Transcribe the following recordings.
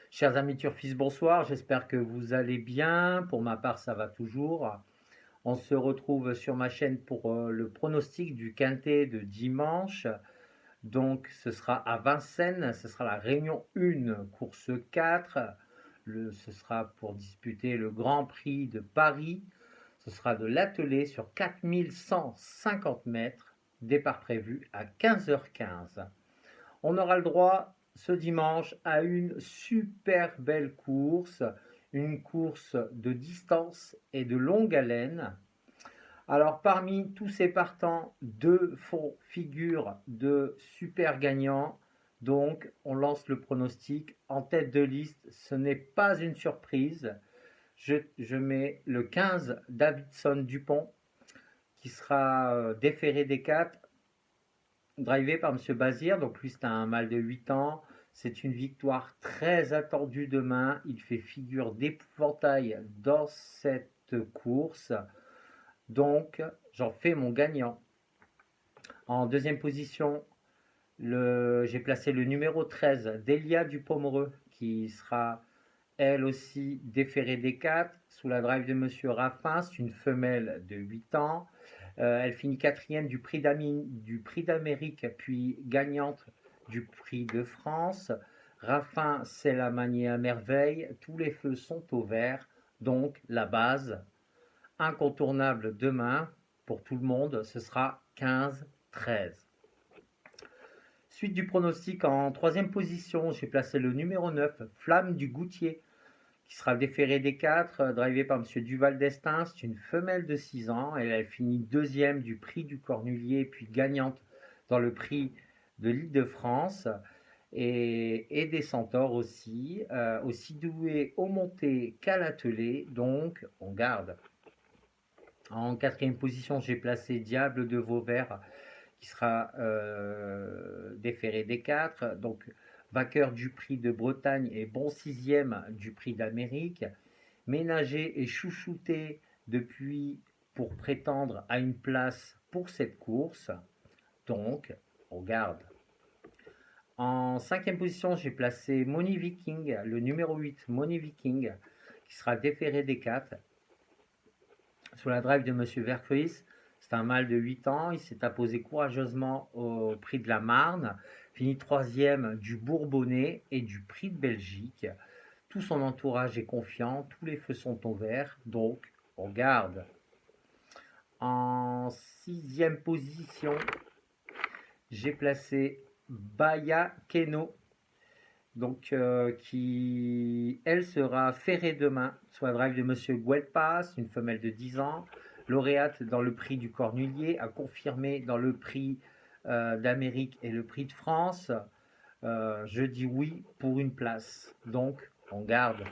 Chers amis turfistes, bonsoir, j'espère que vous allez bien. Pour ma part, ça va toujours. On se retrouve sur ma chaîne pour le pronostic du quintet de dimanche. Donc, ce sera à Vincennes, ce sera la réunion 1, course 4. Ce sera pour disputer le Grand Prix de Paris. Ce sera de l'attelé sur 4150 mètres, départ prévu à 15h15. On aura le droit ce dimanche à une super belle course, une course de distance et de longue haleine. Alors parmi tous ces partants, deux font figure de super gagnants. Donc on lance le pronostic en tête de liste. Ce n'est pas une surprise. Je mets le 15 Davidson Dupont qui sera déféré des 4, drivé par M. Bazir. Donc lui c'est un mâle de 8 ans. C'est une victoire très attendue demain. Il fait figure d'épouvantail dans cette course. Donc, j'en fais mon gagnant. En deuxième position, j'ai placé le numéro 13, Delia Dupomereux, qui sera elle aussi déférée des 4, sous la drive de Monsieur Raffin. C'est une femelle de 8 ans. Elle finit quatrième du prix d'Amérique, puis gagnante du prix de France. Raffin sait la manier à merveille. Tous les feux sont au vert. Donc, la base incontournable demain pour tout le monde, ce sera 15-13. Suite du pronostic, en troisième position, j'ai placé le numéro 9, Flamme du Goutier, qui sera déféré des 4, drivé par M. Duval d'Estaing. C'est une femelle de 6 ans. Elle finit deuxième du prix du Cornulier, puis gagnante dans le prix de l'Île-de-France. Et des centaures aussi, aussi doués au monté qu'à l'attelé. Donc, on garde. En quatrième position, j'ai placé Diable de Vauvert, qui sera déféré des 4. Donc, vainqueur du prix de Bretagne et bon sixième du prix d'Amérique. Ménagé et chouchouté depuis pour prétendre à une place pour cette course. Donc, on garde. En cinquième position, j'ai placé Money Viking, le numéro 8, Money Viking, qui sera déféré des 4. Sous la drive de M. Vercruis. C'est un mâle de 8 ans. Il s'est apposé courageusement au prix de la Marne. Finit troisième du Bourbonnais et du prix de Belgique. Tout son entourage est confiant. Tous les feux sont au vert. Donc, on garde. En sixième position, j'ai placé Baya Keno. Donc, qui, elle, sera ferrée demain sur la drive de M. Guelpas, une femelle de 10 ans, lauréate dans le prix du Cornulier, a confirmé dans le prix d'Amérique et le prix de France. Je dis oui pour une place, donc on garde.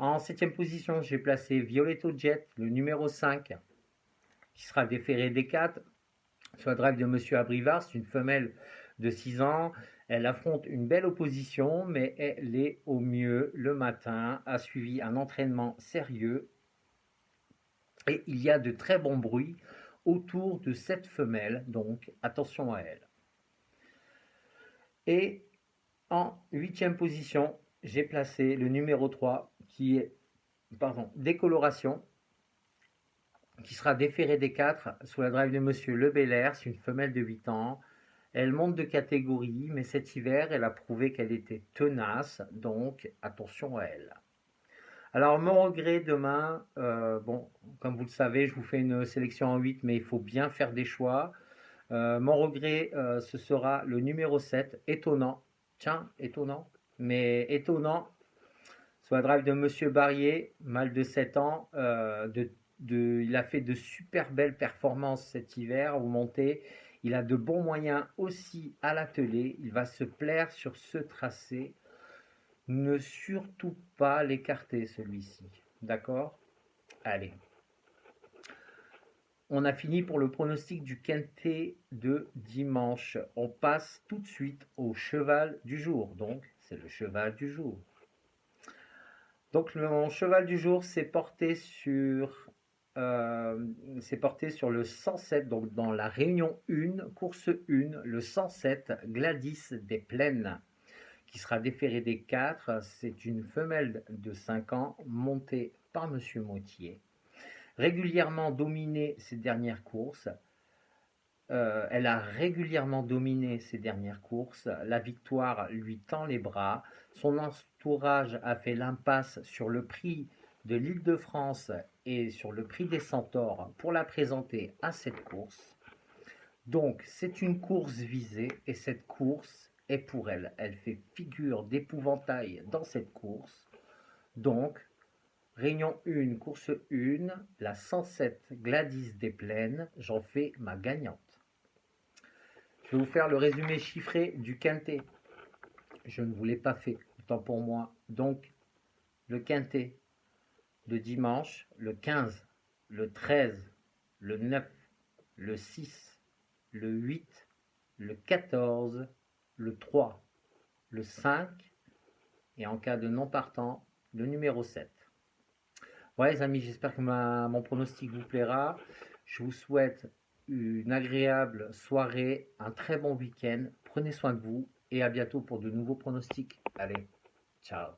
En septième position, j'ai placé Violetto Jet, le numéro 5, qui sera déféré des 4, sur la drive de M. Abrivard. C'est une femelle de 6 ans. Elle affronte une belle opposition, mais elle est au mieux le matin, a suivi un entraînement sérieux et il y a de très bons bruits autour de cette femelle, donc attention à elle. Et en huitième position, j'ai placé le numéro 3 qui est Décoloration, qui sera déféré des 4 sous la drive de M. Le Belair. C'est une femelle de 8 ans. Elle monte de catégorie, mais cet hiver, elle a prouvé qu'elle était tenace, donc attention à elle. Alors, mon regret demain, bon, comme vous le savez, je vous fais une sélection en 8, mais il faut bien faire des choix. Mon regret, ce sera le numéro 7, étonnant. Tiens, étonnant, mais étonnant. Sur la drive de Monsieur Barrier, mâle de 7 ans, il a fait de super belles performances cet hiver au monté. Il a de bons moyens aussi à l'attelé. Il va se plaire sur ce tracé. Ne surtout pas l'écarter celui-ci. D'accord? Allez. On a fini pour le pronostic du quintet de dimanche. On passe tout de suite au cheval du jour. Donc, c'est le cheval du jour. Donc, mon cheval du jour s'est porté sur le 107, donc dans la réunion 1, course 1, le 107 Gladys des Plaines, qui sera déféré des 4. C'est une femelle de 5 ans montée par Monsieur Motier. Régulièrement dominé ses dernières courses. Elle a régulièrement dominé ses dernières courses. La victoire lui tend les bras. Son entourage a fait l'impasse sur le prix de l'Île-de-France et sur le prix des Centaures pour la présenter à cette course. Donc, c'est une course visée et cette course est pour elle. Elle fait figure d'épouvantail dans cette course. Donc, Réunion 1, course 1, la 107 Gladys des Plaines, j'en fais ma gagnante. Je vais vous faire le résumé chiffré du quintet. Je ne vous l'ai pas fait, autant pour moi. Donc, le quintet de dimanche, le 15, le 13, le 9, le 6, le 8, le 14, le 3, le 5 et en cas de non partant, le numéro 7. Ouais les amis, j'espère que mon pronostic vous plaira. Je vous souhaite une agréable soirée, un très bon week-end. Prenez soin de vous et à bientôt pour de nouveaux pronostics. Allez, ciao.